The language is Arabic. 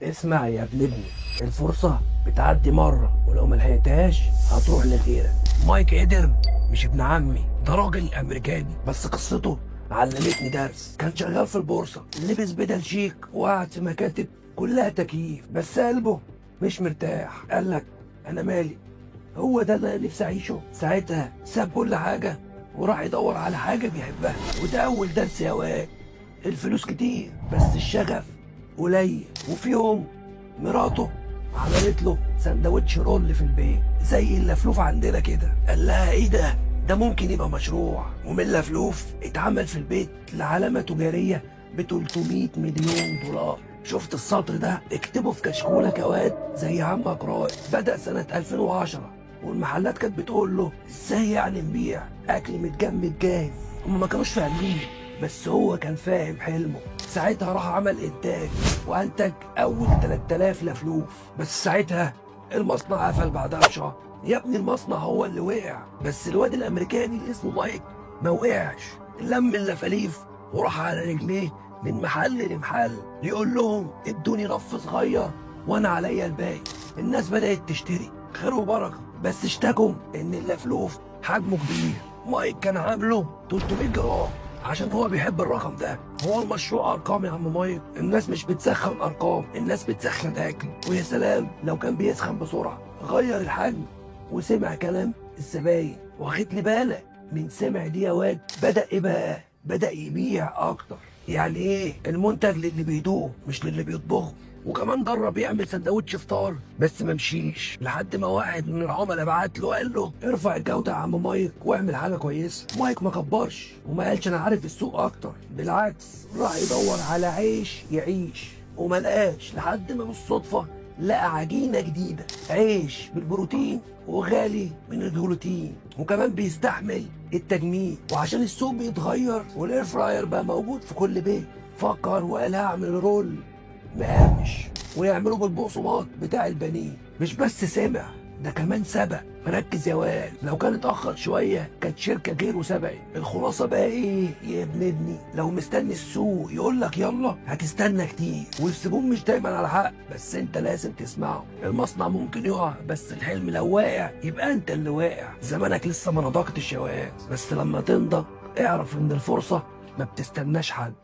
اسمع يا ابن ابني، الفرصة بتعدي مرة ولو ما لحقتهاش هتروح لغيرك. مايك قدر مش ابن عمي، ده راجل امريكاني بس قصته علمتني درس. كان شغال في البورصة، لبس بدل شيك وقعد في مكاتب كلها تكييف، بس قلبه مش مرتاح. قال لك انا مالي، هو ده اللي نفسي اعيشه. ساعتها ساب كل حاجة وراح يدور على حاجة بيحبها، وده اول درس يا واد. الفلوس كتير بس الشغف قليل. وفي يوم مراته عملت له سندوتش رول في البيت زي اللفلوف عندنا كده. قال لها ايه ده؟ ده ممكن يبقى مشروع. ومن اللفلوف اتعمل في البيت لعلامة تجارية ب 300 مليون دولار. شفت السطر ده؟ اكتبه في كشكولك يا واد زي عمك رائد. بدأ سنة 2010 والمحلات كانت بتقول له ازاي يعني نبيع اكل متجمد جاهز. هم ما كانوش فاهمين بس هو كان فاهم حلمه. ساعتها راح عمل انتاج وانتج اول 3000 لفلوف. بس ساعتها المصنع قفل بعدها بشهر. يا ابني المصنع هو اللي وقع، بس الواد الامريكاني اللي اسمه مايك ما وقعش. لم اللفاليف وراح على رجليه من محل لمحل يقول لهم ادوني رف صغير وانا عليا الباقي. الناس بدأت تشتري، خير وبركة، بس اشتكوا ان اللفلوف حجمه كبير. مايك كان عامله 300 جرام عشان هو بيحب الرقم ده. هو المشروع ارقام يا عم مايك، الناس مش بتسخن ارقام، الناس بتسخن اكل. ويا سلام لو كان بيسخن بسرعه. غير الحجم وسمع كلام الزباين. واخد لي بالك من سمع دي يا واد؟ بدأ ايه بقى؟ بدأ يبيع اكتر. يعني ايه؟ المنتج للي بيدوقه مش للي بيطبخه. وكمان جرب يعمل سندوتش فطار بس ما مشيش، لحد ما واحد من العملاء بعت له قال له ارفع الجوده يا عم مايك واعمل حاجه كويسه. مايك ما كبرش وما قالش انا عارف السوق اكتر، بالعكس راح يدور على عيش يعيش وما لقاش، لحد ما بالصدفه لقى عجينه جديده، عيش بالبروتين وغالي من الجلوتين وكمان بيستحمل التجميد. وعشان السوق بيتغير والاير فراير بقى موجود في كل بيت، فكر وقال هعمل رول مقرمش ويعملوا بالبقسماط بتاع البانيه. مش بس سمع، ده كمان سبق. ركز يا واد، لو كان اتأخر شوية كانت شركة غيره سبقت. الخلاصة بقى ايه يا ابن ابني؟ لو مستني السوق يقول لك يلا هتستنى كتير، والزبون مش دايما على حق بس انت لازم تسمعه. المصنع ممكن يقع بس الحلم لو واقع يبقى انت اللي واقع. زمانك لسه ما نضجتش يا واد، بس لما تنضج اعرف ان الفرصة ما بتستناش حد.